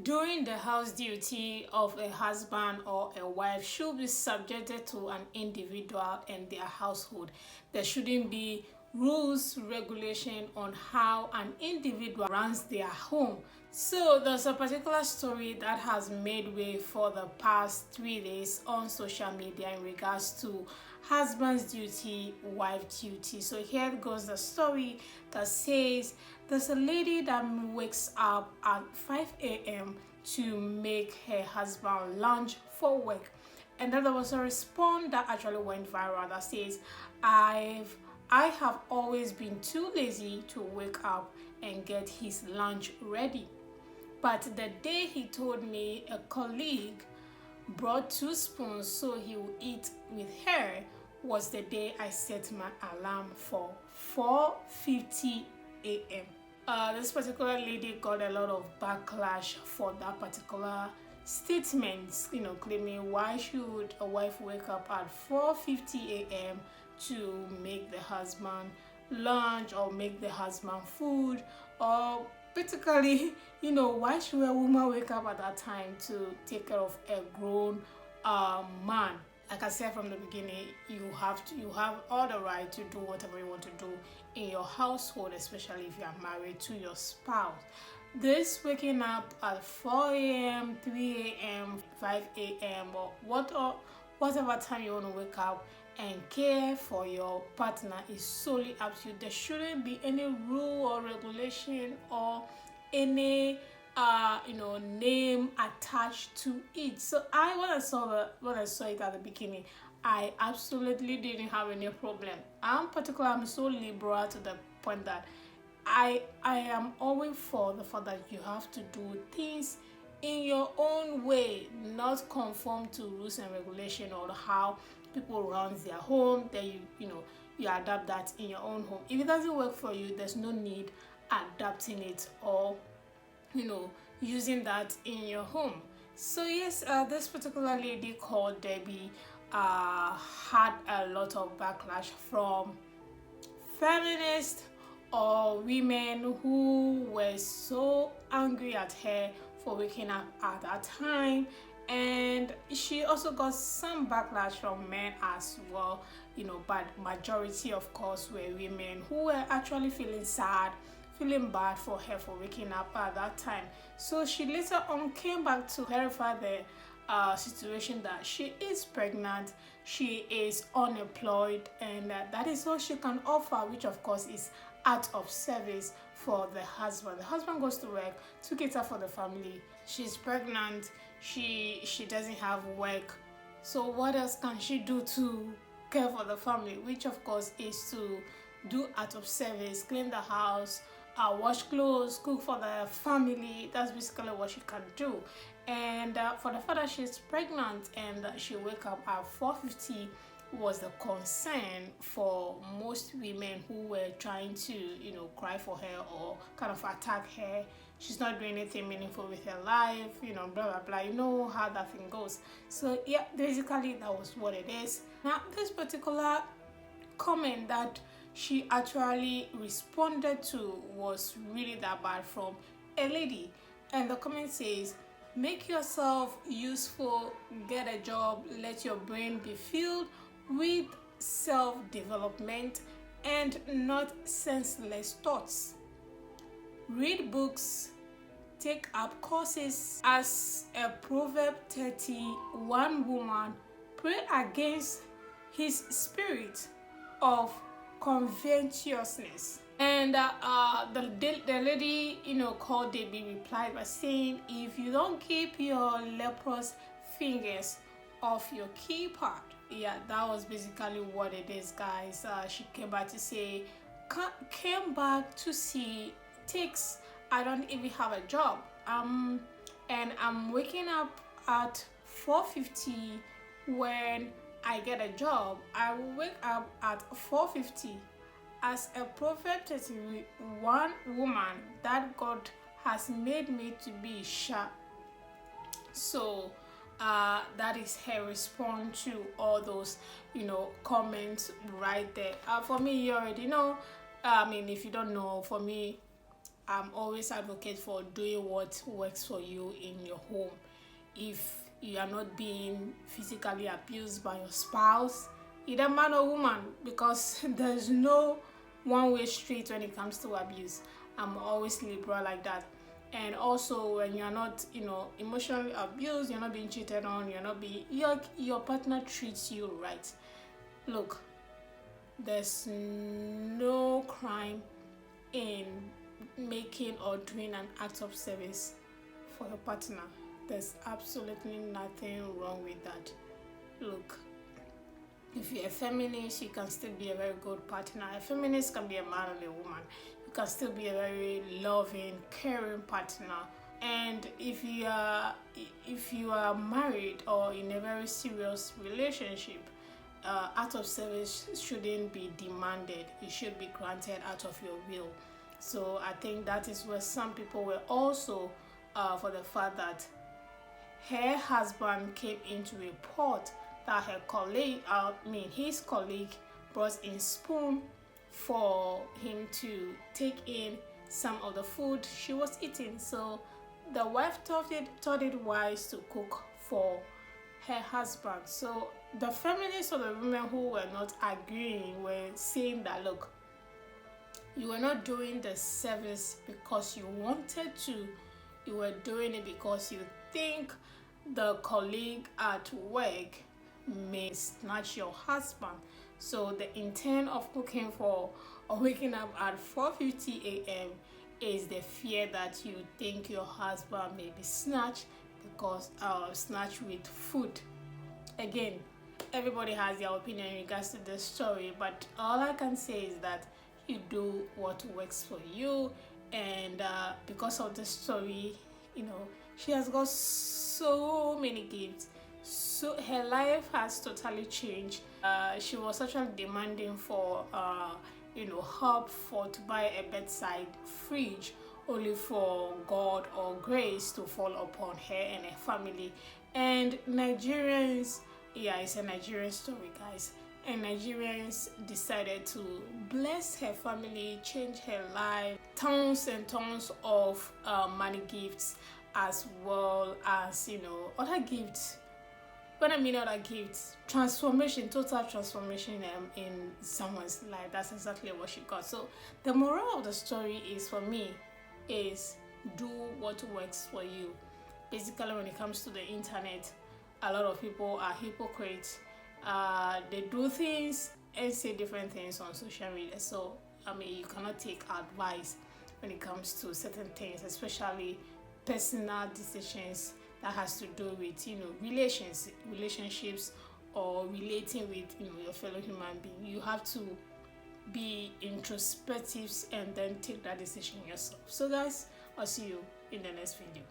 Doing the house duty of a husband or a wife should be subjected to an individual and their household. There shouldn't be rules, regulation on how an individual runs their home. So there's a particular story that has made way for the past 3 days on social media in regards to husband's duty, wife duty. So here goes the story that says there's a lady that wakes up at 5 a.m. to make her husband lunch for work. And then there was a response that actually went viral that says, I have always been too lazy to wake up and get his lunch ready. But the day he told me a colleague brought 2 spoons so he would eat with her was the day I set my alarm for 4:50 a.m. This particular lady got a lot of backlash for that particular statement, claiming why should a wife wake up at 4:50 a.m. to make the husband lunch or make the husband food, or basically, why should a woman wake up at that time to take care of a grown man? Like I said from the beginning, you have all the right to do whatever you want to do in your household, especially if you are married to your spouse. This waking up at 4 a.m., 3 a.m., 5 a.m. or whatever time you want to wake up and care for your partner is solely up to you. There shouldn't be any rule or regulation or any name attached to it. So when I saw it at the beginning, I absolutely didn't have any problem. I'm so liberal to the point that I am always for the fact that you have to do things in your own way, not conform to rules and regulation or how people run their home. Then you adapt that in your own home. If it doesn't work for you, there's no need adapting it or using that in your home. So yes, this particular lady called Debbie had a lot of backlash from feminists or women who were so angry at her for waking up at that time. And she also got some backlash from men as well, but majority of course were women who were actually feeling bad for her for waking up at that time. So she later on came back to clarify the situation that she is pregnant, she is unemployed, and that is all she can offer, which of course is out of service for the husband. The husband goes to work to cater for the family. She's pregnant, she doesn't have work. So what else can she do to care for the family, which of course is to do out of service, clean the house, wash clothes, cook for the family. That's basically what she can do. And for the fact that she's pregnant and she wake up at 4:50 was the concern for most women who were trying to cry for her or kind of attack her. She's not doing anything meaningful with her life, blah blah blah. You know how that thing goes. So yeah, basically that was what it is. Now this particular comment that she actually responded to was really that bad from a lady, and the comment says, make yourself useful, get a job, let your brain be filled with self-development and not senseless thoughts. Read books, take up courses. As a Proverb 31 woman, pray against his spirit of covetousness. And the lady called Debbie replied by saying, if you don't keep your leprous fingers off your keypad. Yeah, that was basically what it is, guys. She came back to say, takes I don't even have a job, and I'm waking up at 4:50 when I get a job. I will wake up at 4:50. As a Proverb 31 woman, that God has made me to be sharp. So that is her response to all those comments right there. For me, you already know. If you don't know, for me, I'm always advocate for doing what works for you in your home. If you are not being physically abused by your spouse, either man or woman, because there's no one-way street when it comes to abuse. I'm always liberal like that. And also, when you're not, emotionally abused, you're not being cheated on, you're not being, your partner treats you right. Look, there's no crime in making or doing an act of service for your partner. There's absolutely nothing wrong with that. Look, if you're a feminist, you can still be a very good partner. A feminist can be a man or a woman. You can still be a very loving, caring partner. And if you are married or in a very serious relationship, act of service shouldn't be demanded. It should be granted out of your will. So I think that is where some people were also for the fact that her husband came into report that his colleague brought in spoon for him to take in some of the food she was eating. So the wife thought it wise to cook for her husband. So the feminists or the women who were not agreeing were saying that, look, you were not doing the service because you wanted to. You were doing it because you think the colleague at work may snatch your husband. So the intent of cooking for or waking up at 4:50 a.m. is the fear that you think your husband may be snatched snatched with food. Again, everybody has their opinion in regards to this story, but all I can say is that you do what works for you. And because of this story, she has got so many gifts. So her life has totally changed. She was actually demanding for help to buy a bedside fridge, only for God or grace to fall upon her and her family. And Nigerians, it's a Nigerian story, guys. And Nigerians decided to bless her family, change her life, tons and tons of money gifts, as well as other gifts. When I mean other gifts, transformation, total transformation in someone's life. That's exactly what she got. So the moral of the story is, for me, is do what works for you. Basically, when it comes to the internet, a lot of people are hypocrites. They do things and say different things on social media. So you cannot take advice when it comes to certain things, especially personal decisions that has to do with relationships or relating with your fellow human being. You have to be introspective and then take that decision yourself. So guys, I'll see you in the next video.